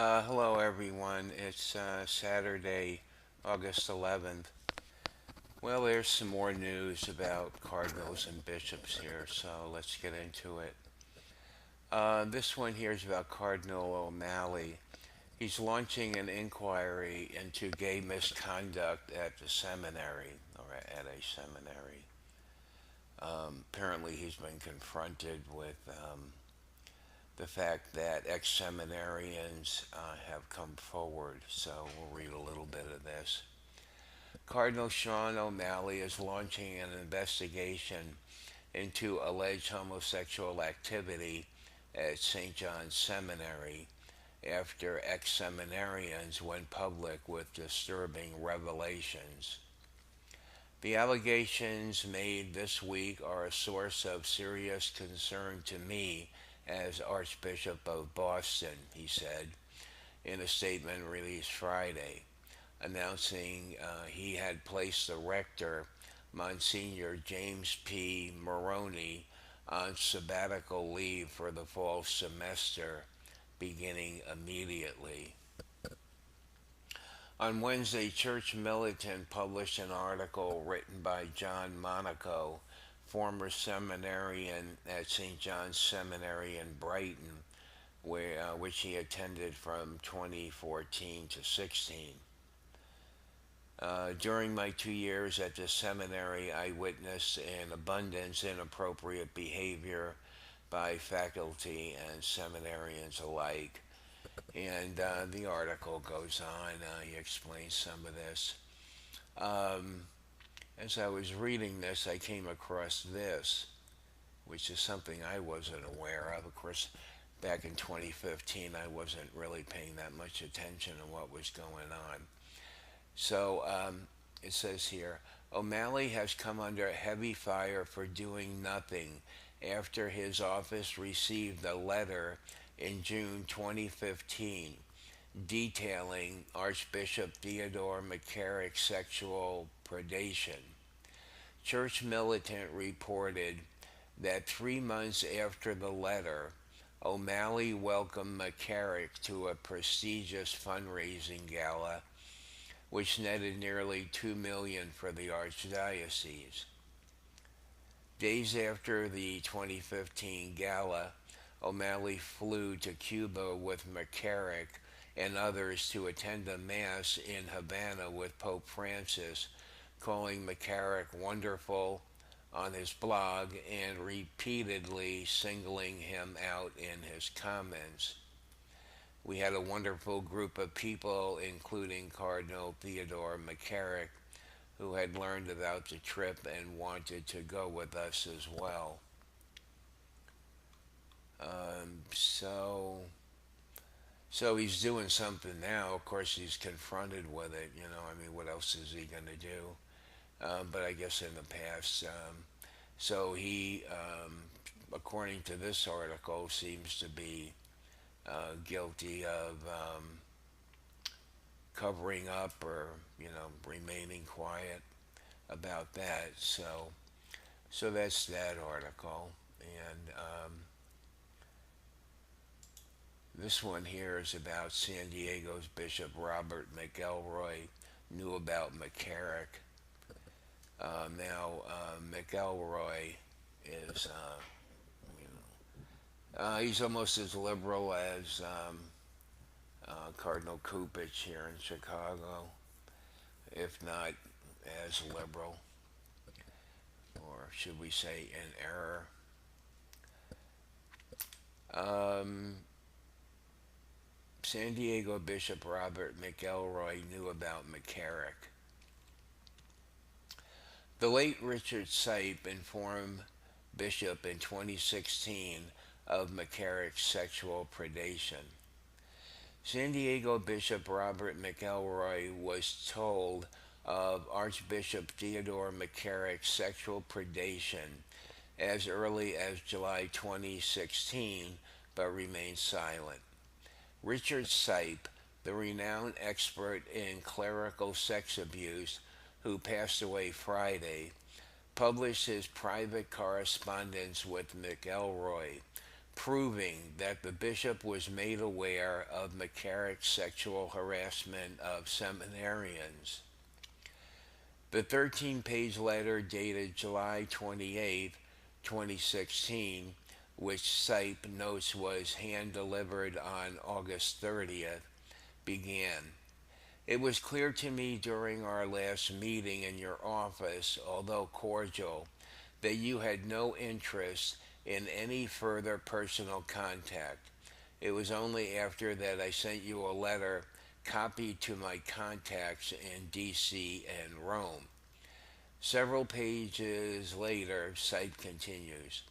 Hello, everyone. It's Saturday, August 11th. Well, there's some more news about cardinals and bishops here, so let's get into it. This one here is about Cardinal O'Malley. He's launching an inquiry into gay misconduct at the seminary, or at a seminary. Apparently, he's been confronted with the fact that ex seminarians have come forward, so we'll read a little bit of this. Cardinal Sean O'Malley is launching an investigation into alleged homosexual activity at St. John's Seminary after ex seminarians went public with disturbing revelations. The allegations made this week are a source of serious concern to me as Archbishop of Boston, he said in a statement released Friday, announcing he had placed the rector, Monsignor James P. Maroney, on sabbatical leave for the fall semester beginning immediately. On Wednesday, Church Militant published an article written by John Monaco, former seminarian at St. John's Seminary in Brighton, which he attended from 2014 to 16. During my 2 years at the seminary, I witnessed an abundance inappropriate behavior by faculty and seminarians alike. And the article goes on, he explains some of this. Um, as I was reading this, I came across this, which is something I wasn't aware of. Of course, back in 2015, I wasn't really paying that much attention to what was going on. So it says here O'Malley has come under heavy fire for doing nothing after his office received a letter in June 2015 detailing Archbishop Theodore McCarrick's sexual predation. Church Militant reported that 3 months after the letter, O'Malley welcomed McCarrick to a prestigious fundraising gala which netted nearly $2 million for the archdiocese. Days after the 2015 gala, O'Malley flew to Cuba with McCarrick and others to attend a mass in Havana with Pope Francis, calling McCarrick wonderful on his blog and repeatedly singling him out in his comments. We had a wonderful group of people, including Cardinal Theodore McCarrick, who had learned about the trip and wanted to go with us as well. Um, so, so he's doing something now. Of course, he's confronted with it. I mean, what else is he going to do? But I guess in the past, so he, according to this article, seems to be guilty of covering up or remaining quiet about that. So that's that article, and this one here is about San Diego's Bishop Robert McElroy knew about McCarrick. McElroy is he's almost as liberal as Cardinal Kupich here in Chicago, if not as liberal, or should we say in error. Um, San Diego Bishop Robert McElroy knew about McCarrick. The late Richard Sipe informed Bishop in 2016 of McCarrick's sexual predation. San Diego Bishop Robert McElroy was told of Archbishop Theodore McCarrick's sexual predation as early as July 2016, but remained silent. Richard Sipe, the renowned expert in clerical sex abuse who passed away Friday, published his private correspondence with McElroy, proving that the bishop was made aware of McCarrick's sexual harassment of seminarians. The 13-page letter dated July 28, 2016, which Sipe notes was hand delivered on August 30th, began. It was clear to me during our last meeting in your office, although cordial, that you had no interest in any further personal contact. It was only after that I sent you a letter copied to my contacts in D.C. and Rome. Several pages later, Sipe continues.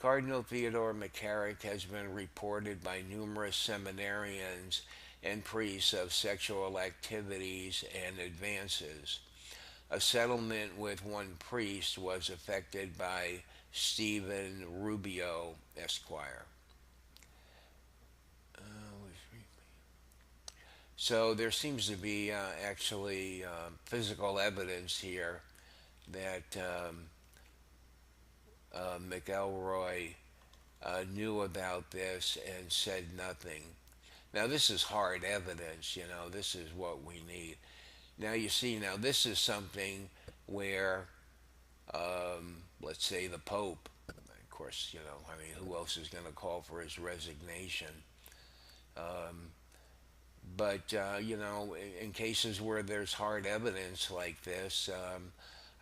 Cardinal Theodore McCarrick has been reported by numerous seminarians and priests of sexual activities and advances. A settlement with one priest was effected by Stephen Rubio, Esquire. So there seems to be actually physical evidence here that McElroy knew about this and said nothing. Now, this is hard evidence, this is what we need. Now, you see, now this is something where, let's say, the Pope, of course, I mean, who else is going to call for his resignation? But, in cases where there's hard evidence like this,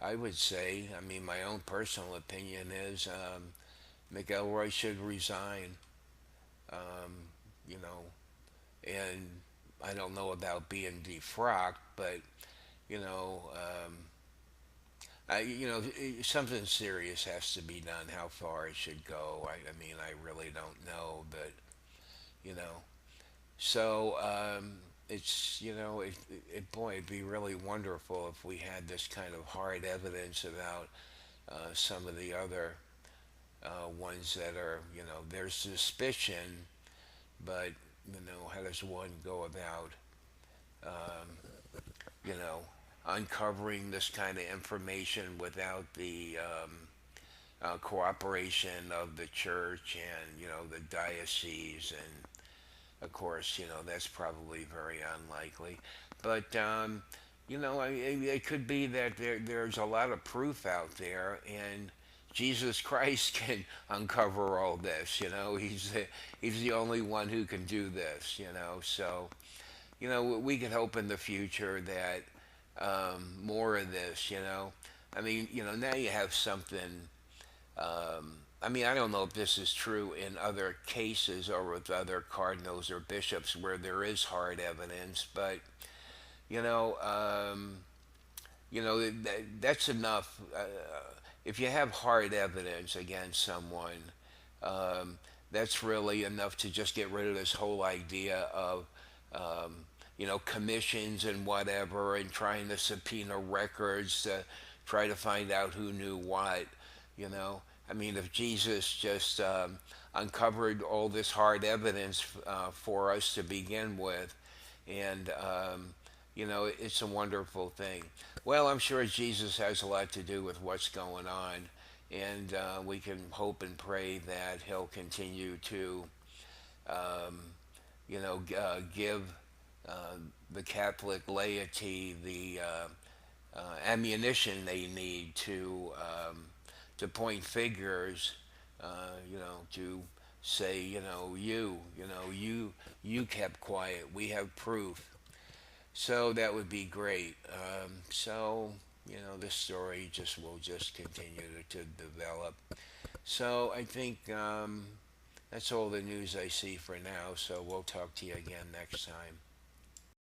I would say, I mean, my own personal opinion is McElroy should resign, you know, and I don't know about being defrocked, but, you know, something serious has to be done. How far it should go, I mean, I really don't know, but, you know, so it's boy, it'd be really wonderful if we had this kind of hard evidence about some of the other ones that are, there's suspicion, but how does one go about, um, you know, uncovering this kind of information without the cooperation of the church and the diocese, and of course, that's probably very unlikely. But, it could be that there's a lot of proof out there, and Jesus Christ can uncover all this. He's the only one who can do this. So, we could hope in the future that more of this. I mean, now you have something. I mean, I don't know if this is true in other cases or with other cardinals or bishops where there is hard evidence, but you know, um, that's enough. If you have hard evidence against someone, um, that's really enough to just get rid of this whole idea of commissions and whatever, and trying to subpoena records to try to find out who knew what. I mean, if Jesus just uncovered all this hard evidence for us to begin with, and it's a wonderful thing. Well, I'm sure Jesus has a lot to do with what's going on, and we can hope and pray that he'll continue to, um, give uh, the Catholic laity the ammunition they need to point figures, to say, you kept quiet. We have proof. So that would be great. So this story will just continue to develop. So I think that's all the news I see for now. So we'll talk to you again next time.